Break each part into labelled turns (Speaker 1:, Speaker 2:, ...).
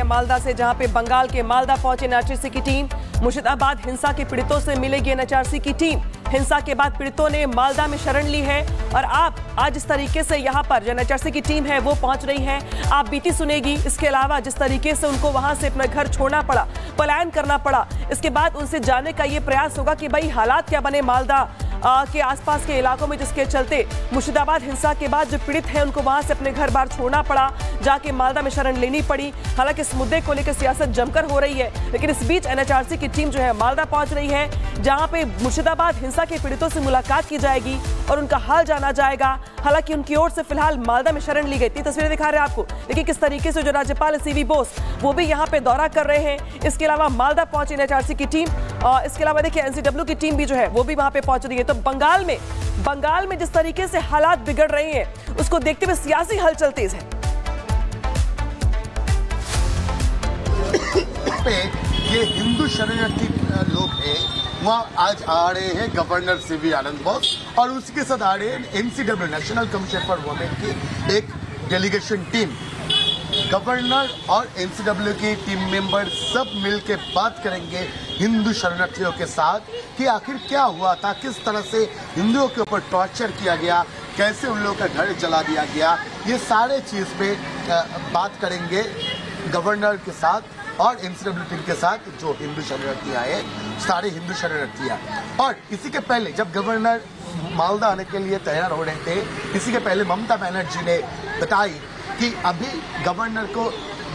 Speaker 1: है मालदा से, जहां पे बंगाल के मालदा पहुंचे एनएचआरसी की टीम। मुर्शिदाबाद हिंसा के पीड़ितों से मिलेगी एनएचआरसी की टीम। हिंसा के बाद पीड़ितों ने मालदा में शरण ली है और आप आज इस तरीके से यहां पर जो एनएचआरसी की टीम है वो पहुंच रही है। आप बीती सुनेगी। इसके अलावा जिस तरीके से उनको वहां से अपना घर छोड़ना पड़ा, पलायन करना पड़ा, इसके बाद उनसे जानने का ये प्रयास होगा कि भाई हालात क्या बने मालदा के आसपास के इलाकों में, जिसके चलते मुर्शिदाबाद हिंसा के बाद जो पीड़ित हैं उनको वहां से अपने घर बार छोड़ना पड़ा, जाके मालदा में शरण लेनी पड़ी। हालांकि इस मुद्दे को लेकर सियासत जमकर हो रही है, लेकिन इस बीच एनएचआरसी की टीम जो है मालदा पहुंच रही है, जहां पे मुर्शिदाबाद हिंसा के पीड़ितों से मुलाकात की जाएगी और उनका हाल जाना जाएगा। हालांकि उनकी ओर से फिलहाल मालदा में शरण ली गई थी, तस्वीरें दिखा रहे हैं आपको। देखिए किस तरीके से जो राज्यपाल सीवी बोस वो भी यहाँ पे दौरा कर रहे हैं। इसके अलावा मालदा पहुंची एनएचआरसी की टीम और इसके अलावा देखिए एनसीडब्ल्यू की टीम भी जो है वो भी वहां पे पहुंच रही है। तो बंगाल में जिस तरीके से हालात बिगड़ रहे हैं उसको देखते हुए सियासी हलचल तेज है।
Speaker 2: ये हिंदू शरणार्थी लोग हैं, वहाँ आज आ रहे हैं गवर्नर सीवी आनंद बोस और उसके साथ आ रहे हैं NCW national commission for women की एक डेलीगेशन टीम। गवर्नर और एनसीडब्ल्यू की टीम मेंबर सब मिलकर बात करेंगे हिंदू शरणार्थियों के साथ कि आखिर क्या हुआ था, किस तरह से हिंदुओं के ऊपर टॉर्चर किया गया, कैसे उन लोगों का घर जला दिया गया। ये सारे चीज़ पे बात करेंगे गवर्नर के साथ और एनसीडब्ल्यू टीम के साथ, जो हिंदू शरणार्थी आए, सारे हिंदू शरणार्थी आए। और इसी के पहले जब गवर्नर मालदा आने के लिए तैयार हो रहे थे, इसी के पहले ममता बनर्जी ने बताई कि अभी गवर्नर को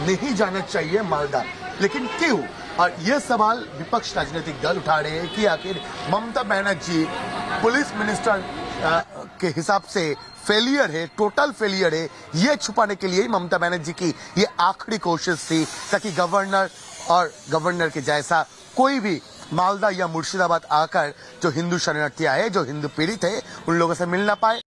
Speaker 2: नहीं जाना चाहिए मालदा, लेकिन क्यों? और ये सवाल विपक्ष राजनीतिक दल उठा रहे हैं कि आखिर ममता बनर्जी पुलिस मिनिस्टर के हिसाब से फेलियर है, टोटल फेलियर है। ये छुपाने के लिए ही ममता बनर्जी की ये आखिरी कोशिश थी ताकि गवर्नर और गवर्नर के जैसा कोई भी मालदा या मुर्शिदाबाद आकर जो हिंदू शरणार्थी आए, जो हिंदू पीड़ित है, उन लोगों से मिल ना पाए।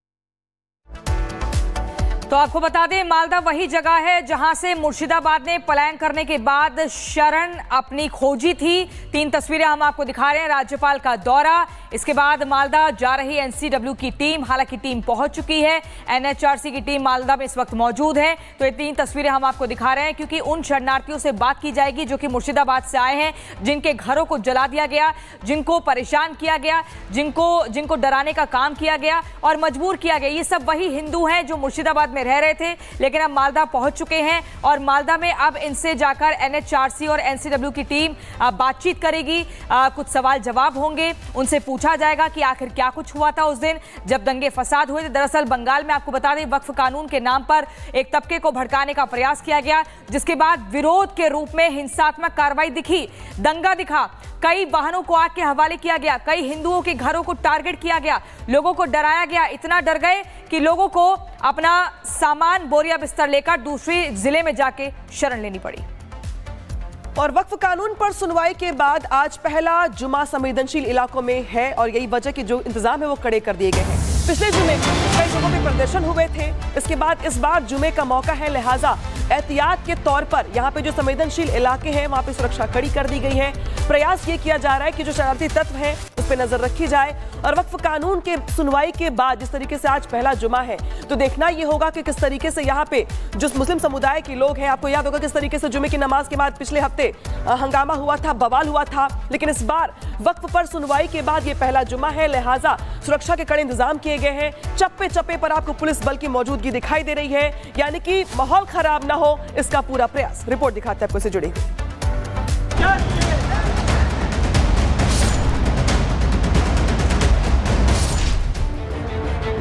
Speaker 3: तो आपको बता दें मालदा वही जगह है जहां से मुर्शिदाबाद ने पलायन करने के बाद शरण अपनी खोजी थी। 3 तस्वीरें हम आपको दिखा रहे हैं। राज्यपाल का दौरा, इसके बाद मालदा जा रही एनसीडब्ल्यू की टीम, हालांकि टीम पहुंच चुकी है। एनएचआरसी की टीम मालदा में इस वक्त मौजूद है। तो ये 3 तस्वीरें हम आपको दिखा रहे हैं क्योंकि उन शरणार्थियों से बात की जाएगी जो कि मुर्शिदाबाद से आए हैं, जिनके घरों को जला दिया गया, जिनको परेशान किया गया, जिनको डराने का काम किया गया और मजबूर किया गया। ये सब वही हिंदू हैं जो मुर्शिदाबाद रह रहे थे, लेकिन अब मालदा पहुंच चुके हैं और मालदा में अब इनसे जाकर एनएचआरसी और एनसीडब्ल्यू की टीम बातचीत करेगी। कुछ सवाल जवाब होंगे, उनसे पूछा जाएगा कि आखिर क्या कुछ हुआ था उस दिन जब दंगे फसाद हुए थे। दरअसल बंगाल में आपको बता दें वक्फ कानून के नाम पर एक तबके को भड़काने का प्रयास किया गया, जिसके बाद विरोध के रूप में हिंसात्मक कार्रवाई दिखी, दंगा दिखा, कई वाहनों को आग के हवाले किया गया, कई हिंदुओं के घरों को टारगेट किया गया, लोगों को डराया गया, इतना डर गए कि लोगों को अपना सामान बोरिया बिस्तर लेकर दूसरे जिले में जाके शरण लेनी पड़ी।
Speaker 1: और वक्फ कानून पर सुनवाई के बाद आज पहला जुमा संवेदनशील इलाकों में है और यही वजह कि जो इंतजाम है वो कड़े कर दिए गए हैं। पिछले जुमे कई जगहों पे प्रदर्शन हुए थे, इसके बाद इस बार जुमे का मौका है, लिहाजा एहतियात के तौर पर यहाँ पे जो संवेदनशील इलाके हैं वहाँ पे सुरक्षा कड़ी कर दी गई है। प्रयास ये किया जा रहा है कि जो शरारती तत्व हैं उस पर नजर रखी जाए और वक्फ कानून के सुनवाई के बाद जिस तरीके से आज पहला जुमा है तो देखना ये होगा कि किस तरीके से यहाँ पे जो मुस्लिम समुदाय के लोग हैं, आपको याद होगा किस तरीके से जुमे की नमाज के बाद पिछले हफ्ते हंगामा हुआ था, बवाल हुआ था, लेकिन इस बार वक्फ पर सुनवाई के बाद ये पहला जुमा है, लिहाजा सुरक्षा के कड़े इंतजाम किए गए हैं। चप्पे चप्पे पर आपको पुलिस बल की मौजूदगी दिखाई दे रही है, यानी कि माहौल खराब ना हो इसका पूरा प्रयास। रिपोर्ट दिखाते हैं आपको, इससे जुड़ी हुई।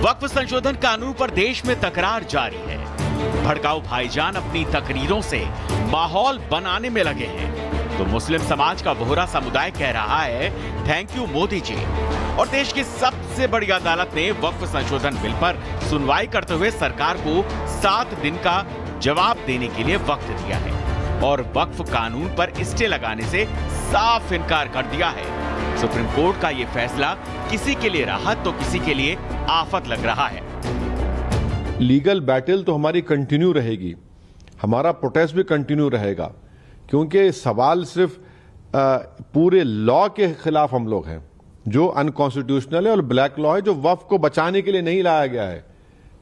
Speaker 4: वक्फ संशोधन कानून पर देश में तकरार जारी है। भड़काऊ भाईजान अपनी तकरीरों से माहौल बनाने में लगे हैं तो मुस्लिम समाज का बोहरा समुदाय कह रहा है थैंक यू मोदी जी। और देश की सबसे बड़ी अदालत ने वक्फ संशोधन बिल पर सुनवाई करते हुए सरकार को 7 दिन का जवाब देने के लिए वक्त दिया है और वक्फ कानून पर स्टे लगाने से साफ इनकार कर दिया है। सुप्रीम कोर्ट का ये फैसला किसी के लिए राहत तो किसी के लिए आफत लग रहा है।
Speaker 5: लीगल बैटल तो हमारी कंटिन्यू रहेगी, हमारा प्रोटेस्ट भी कंटिन्यू रहेगा, क्योंकि सवाल सिर्फ पूरे लॉ के खिलाफ हम लोग हैं जो अनकॉन्स्टिट्यूशनल है और ब्लैक लॉ है, जो वक्फ को बचाने के लिए नहीं लाया गया है,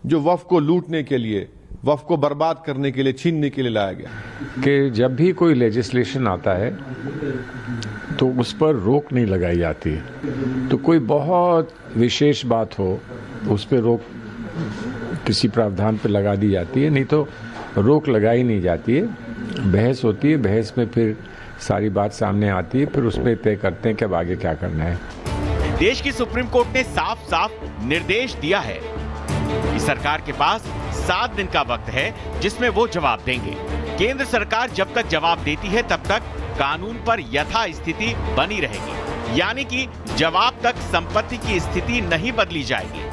Speaker 5: जो वक्फ को लूटने के लिए, वक्फ को बर्बाद करने के लिए, छीनने के लिए लाया गया।
Speaker 6: कि जब भी कोई लेजिस्लेशन आता है तो उस पर रोक नहीं लगाई जाती। तो कोई बहुत विशेष बात हो उस पर रोक किसी प्रावधान पर लगा दी जाती है, नहीं तो रोक लगाई नहीं जाती है। बहस होती है, बहस में फिर सारी बात सामने आती है, फिर उसमें तय करते हैं कि अब आगे क्या करना है।
Speaker 4: देश की सुप्रीम कोर्ट ने साफ साफ निर्देश दिया है कि सरकार के पास 7 दिन का वक्त है जिसमें वो जवाब देंगे। केंद्र सरकार जब तक जवाब देती है तब तक कानून पर यथा स्थिति बनी रहेगी, यानी कि जवाब तक संपत्ति की स्थिति नहीं बदली जाएगी।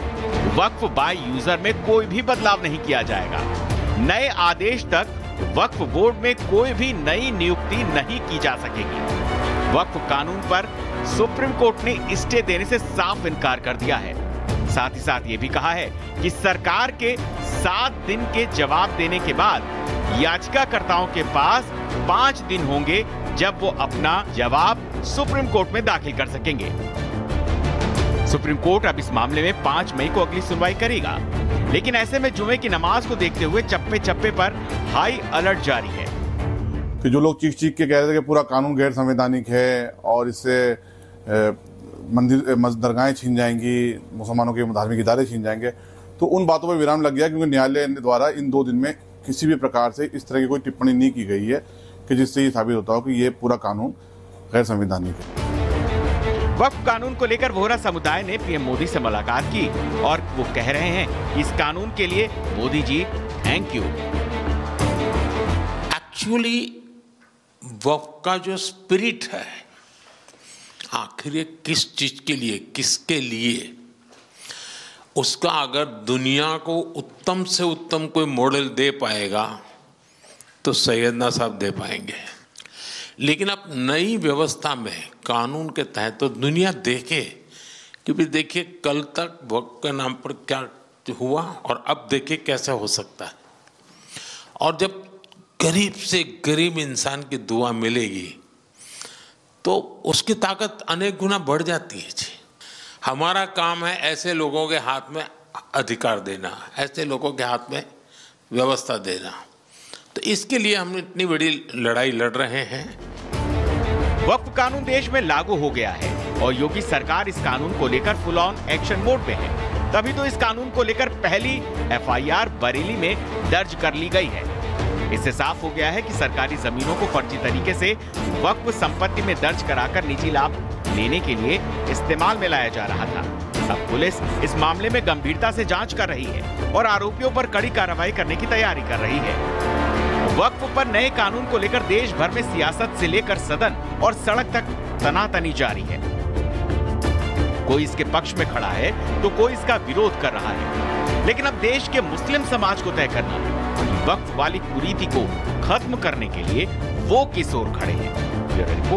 Speaker 4: वक्फ बाय यूजर में कोई भी बदलाव नहीं किया जाएगा। नए आदेश तक वक्फ बोर्ड में कोई भी नई नियुक्ति नहीं की जा सकेगी। वक्फ कानून पर सुप्रीम कोर्ट ने स्टे देने से साफ इनकार कर दिया है। साथ ही साथ ये भी कहा है कि सरकार के 7 दिन के जवाब देने के बाद याचिकाकर्ताओं के पास 5 दिन होंगे जब वो अपना जवाब सुप्रीम कोर्ट में दाखिल कर सकेंगे। सुप्रीम कोर्ट अब इस मामले में 5 मई को अगली सुनवाई करेगा, लेकिन ऐसे में जुमे की नमाज को देखते हुए चप्पे चप्पे पर हाई अलर्ट जारी है।
Speaker 7: कि जो लोग चीख चीख के कह रहे थे कि पूरा कानून गैर संवैधानिक है और इससे मंदिर दरगाहें छीन जाएंगी, मुसलमानों के धार्मिक इदारे छीन जाएंगे, तो उन बातों पर विराम लग गया, क्योंकि न्यायालय द्वारा इन 2 दिन में किसी भी प्रकार से इस तरह की कोई टिप्पणी नहीं की गई है कि जिससे ये साबित होता हो कि ये पूरा कानून गैर संवैधानिक है।
Speaker 4: वक्फ कानून को लेकर वोहरा समुदाय ने पीएम मोदी से मुलाकात की और वो कह रहे हैं कि इस कानून के लिए Modi ji thank you.
Speaker 8: Actually वक्फ का जो स्पिरिट है, आखिर ये किस चीज के लिए, किसके लिए, उसका अगर दुनिया को उत्तम से उत्तम कोई मॉडल दे पाएगा तो सैयदना साहब दे पाएंगे। लेकिन अब नई व्यवस्था में कानून के तहत तो दुनिया देखे, क्योंकि देखिए कल तक वक्फ के नाम पर क्या हुआ और अब देखिए कैसे हो सकता है। और जब गरीब से गरीब इंसान की दुआ मिलेगी तो उसकी ताकत अनेक गुना बढ़ जाती है जी। हमारा काम है ऐसे लोगों के हाथ में अधिकार देना, ऐसे लोगों के हाथ में व्यवस्था देना। तो इसके लिए हम इतनी बड़ी लड़ाई लड़ रहे हैं।
Speaker 4: वक्फ कानून देश में लागू हो गया है और योगी सरकार इस कानून को लेकर फुल ऑन एक्शन मोड में है। तभी तो इस कानून को लेकर पहली एफआईआर बरेली में दर्ज कर ली गई है। इससे साफ हो गया है कि सरकारी जमीनों को फर्जी तरीके से वक्फ संपत्ति में दर्ज कराकर निजी लाभ लेने के लिए इस्तेमाल में लाया जा रहा था। अब पुलिस इस मामले में गंभीरता से जांच कर रही है और आरोपियों पर कड़ी कार्रवाई करने की तैयारी कर रही है। वक्फ पर नए कानून को लेकर देश भर में सियासत से लेकर सदन और सड़क तक तनातनी जारी है। कोई इसके पक्ष में खड़ा है तो कोई इसका विरोध कर रहा है, लेकिन अब देश के मुस्लिम समाज को तय करना है कि वक्फ वाली कुरीति को खत्म करने के लिए वो किस ओर खड़े हैं।